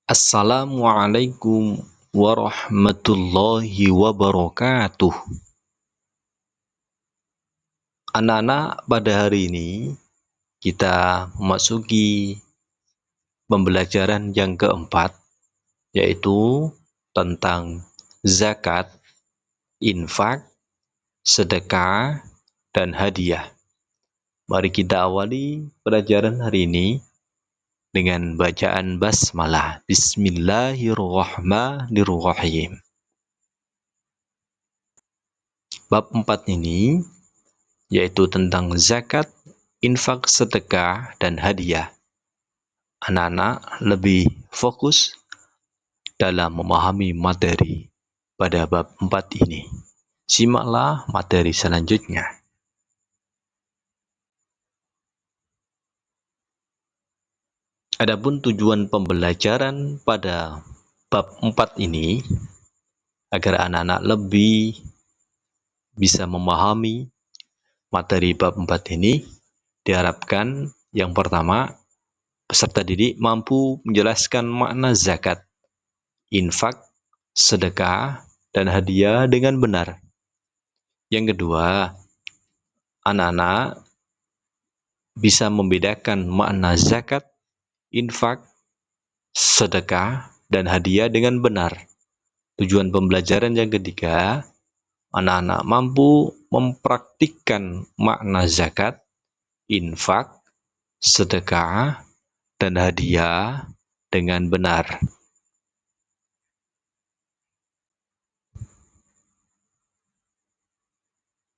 Assalamualaikum warahmatullahi wabarakatuh. Anak-anak, pada hari ini kita memasuki pembelajaran yang keempat, yaitu tentang zakat, infak, sedekah, dan hadiah. Mari kita awali pelajaran hari ini dengan bacaan basmalah. Bismillahirrahmanirrahim. Bab 4 ini yaitu tentang zakat, infak, sedekah, dan hadiah. Anak-anak lebih fokus dalam memahami materi pada bab 4 ini. Simaklah materi selanjutnya. Adapun tujuan pembelajaran pada bab 4 ini agar anak-anak lebih bisa memahami materi bab 4 ini, diharapkan yang pertama, peserta didik mampu menjelaskan makna zakat, infak, sedekah, dan hadiah dengan benar. Yang kedua, anak-anak bisa membedakan makna zakat, infak, sedekah, dan hadiah dengan benar. Tujuan pembelajaran yang ketiga, anak-anak mampu mempraktikkan makna zakat, infak, sedekah, dan hadiah dengan benar.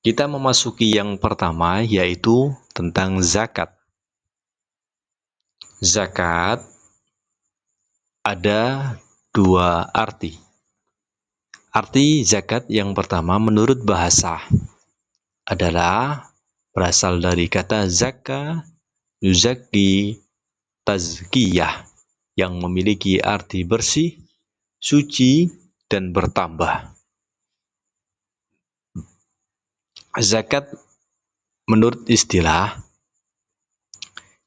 Kita memasuki yang pertama, yaitu tentang zakat. Zakat ada dua arti. Arti zakat yang pertama menurut bahasa adalah berasal dari kata zakka, yuzakki, tazkiyah, yang memiliki arti bersih, suci, dan bertambah. Zakat menurut istilah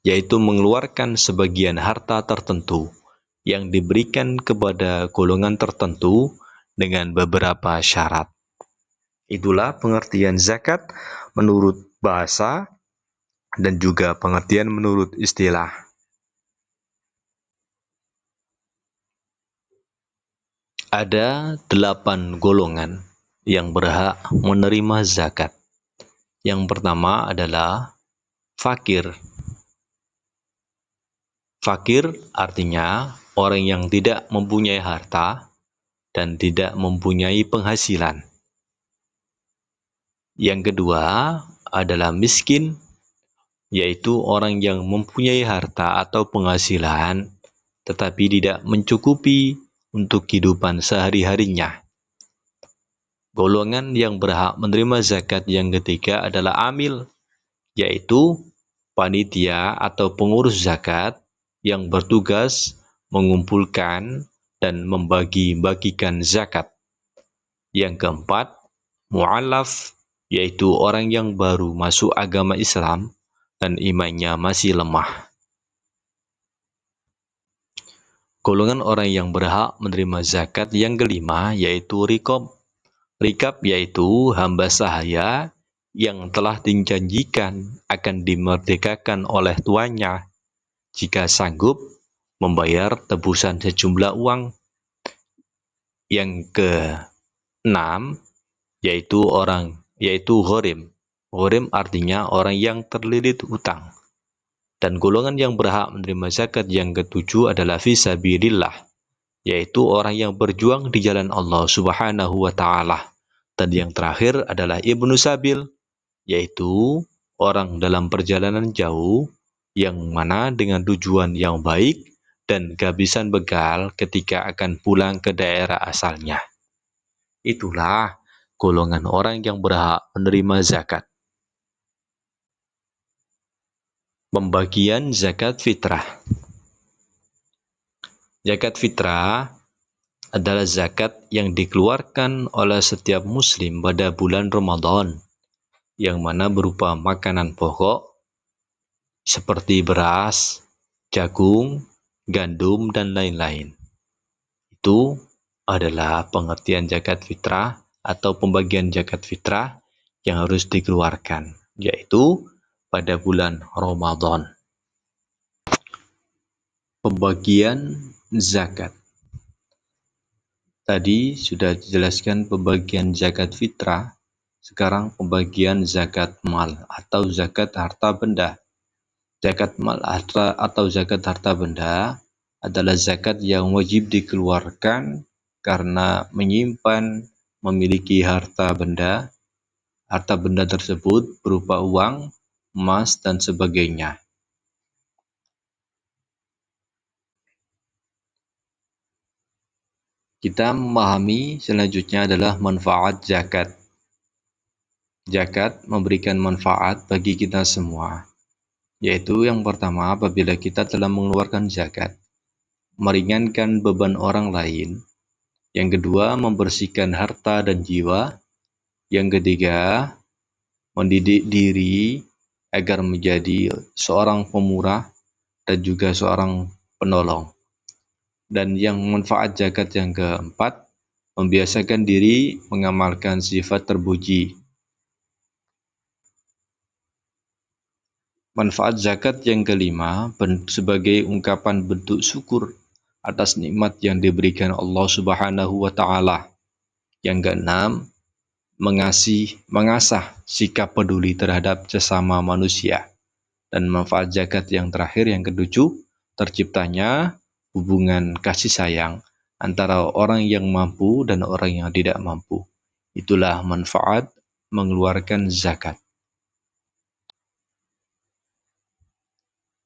yaitu mengeluarkan sebagian harta tertentu yang diberikan kepada golongan tertentu dengan beberapa syarat. Itulah pengertian zakat menurut bahasa dan juga pengertian menurut istilah. Ada 8 golongan yang berhak menerima zakat. Yang pertama adalah fakir. Fakir artinya orang yang tidak mempunyai harta dan tidak mempunyai penghasilan. Yang kedua adalah miskin, yaitu orang yang mempunyai harta atau penghasilan tetapi tidak mencukupi untuk kehidupan sehari-harinya. Golongan yang berhak menerima zakat yang ketiga adalah amil, yaitu panitia atau pengurus zakat yang bertugas mengumpulkan dan membagi-bagikan zakat. Yang keempat, mu'allaf, yaitu orang yang baru masuk agama Islam dan imannya masih lemah. Golongan orang yang berhak menerima zakat yang kelima yaitu riqab. Riqab yaitu hamba sahaya yang telah dijanjikan akan dimerdekakan oleh tuannya jika sanggup membayar tebusan sejumlah uang. Yang keenam yaitu gharim. Gharim artinya orang yang terlilit utang. Dan golongan yang berhak menerima zakat yang ketujuh adalah fisabilillah, yaitu orang yang berjuang di jalan Allah Subhanahu wa Ta'ala. Dan yang terakhir adalah ibnu sabil, yaitu orang dalam perjalanan jauh yang mana dengan tujuan yang baik dan kehabisan bekal ketika akan pulang ke daerah asalnya. Itulah golongan orang yang berhak menerima zakat. Pembagian zakat fitrah. Zakat fitrah adalah zakat yang dikeluarkan oleh setiap muslim pada bulan Ramadan, yang mana berupa makanan pokok seperti beras, jagung, gandum, dan lain-lain. Itu adalah pengertian zakat fitrah atau pembagian zakat fitrah yang harus dikeluarkan, yaitu pada bulan Ramadan. Pembagian zakat. Tadi sudah dijelaskan pembagian zakat fitrah, sekarang pembagian zakat mal atau zakat harta benda. Zakat mal atau zakat harta benda adalah zakat yang wajib dikeluarkan karena menyimpan, memiliki harta benda. Harta benda tersebut berupa uang, emas, dan sebagainya. Kita memahami selanjutnya adalah manfaat zakat. Zakat memberikan manfaat bagi kita semua, yaitu yang pertama, apabila kita telah mengeluarkan zakat, meringankan beban orang lain. Yang kedua, membersihkan harta dan jiwa. Yang ketiga, mendidik diri agar menjadi seorang pemurah dan juga seorang penolong. Dan yang manfaat zakat yang keempat, membiasakan diri mengamalkan sifat terpuji. Manfaat zakat yang kelima, sebagai ungkapan bentuk syukur atas nikmat yang diberikan Allah Subhanahu wa Ta'ala. Yang keenam, mengasah sikap peduli terhadap sesama manusia. Dan manfaat zakat yang terakhir, yang ketujuh, terciptanya hubungan kasih sayang antara orang yang mampu dan orang yang tidak mampu. Itulah manfaat mengeluarkan zakat.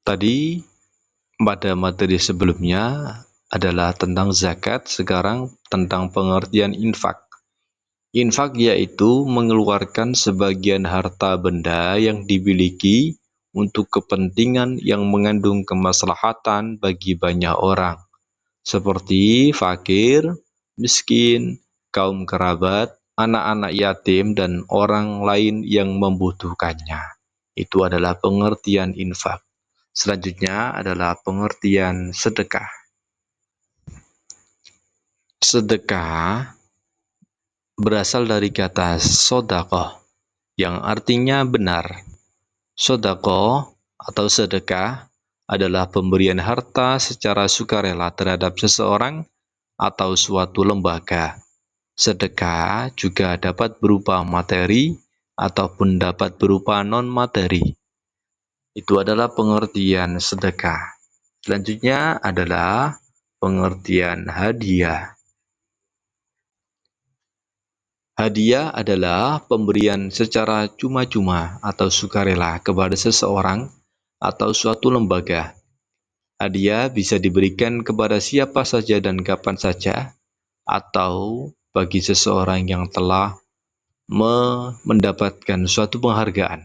Tadi pada materi sebelumnya adalah tentang zakat, sekarang tentang pengertian infak. Infak yaitu mengeluarkan sebagian harta benda yang dimiliki untuk kepentingan yang mengandung kemaslahatan bagi banyak orang, seperti fakir, miskin, kaum kerabat, anak-anak yatim, dan orang lain yang membutuhkannya. Itu adalah pengertian infak. Selanjutnya adalah pengertian sedekah. Sedekah berasal dari kata sodakoh, yang artinya benar. Sodakoh atau sedekah adalah pemberian harta secara sukarela terhadap seseorang atau suatu lembaga. Sedekah juga dapat berupa materi ataupun dapat berupa non-materi. Itu adalah pengertian sedekah. Selanjutnya adalah pengertian hadiah. Hadiah adalah pemberian secara cuma-cuma atau sukarela kepada seseorang atau suatu lembaga. Hadiah bisa diberikan kepada siapa saja dan kapan saja, atau bagi seseorang yang telah mendapatkan suatu penghargaan.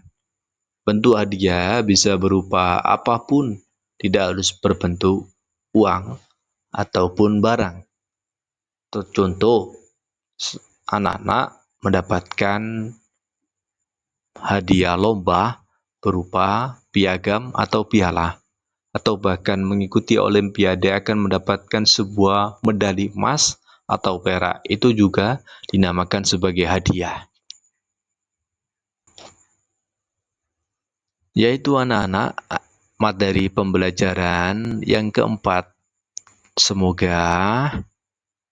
Bentuk hadiah bisa berupa apapun, tidak harus berbentuk uang ataupun barang. Contoh, anak-anak mendapatkan hadiah lomba berupa piagam atau piala, atau bahkan mengikuti olimpiade akan mendapatkan sebuah medali emas atau perak. Itu juga dinamakan sebagai hadiah. Yaitu anak-anak, materi pembelajaran yang keempat. Semoga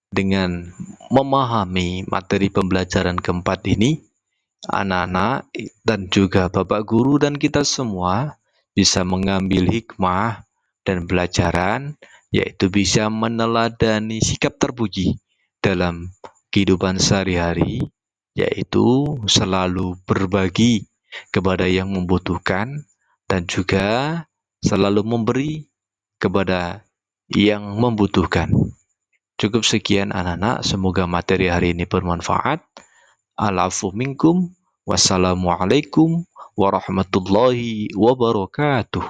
dengan memahami materi pembelajaran keempat ini, anak-anak dan juga Bapak Guru dan kita semua bisa mengambil hikmah dan pelajaran, yaitu bisa meneladani sikap terpuji dalam kehidupan sehari-hari, yaitu selalu berbagi kepada yang membutuhkan dan juga selalu memberi kepada yang membutuhkan. Cukup sekian anak-anak, semoga materi hari ini bermanfaat. Al-afu minkum, wassalamualaikum warahmatullahi wabarakatuh.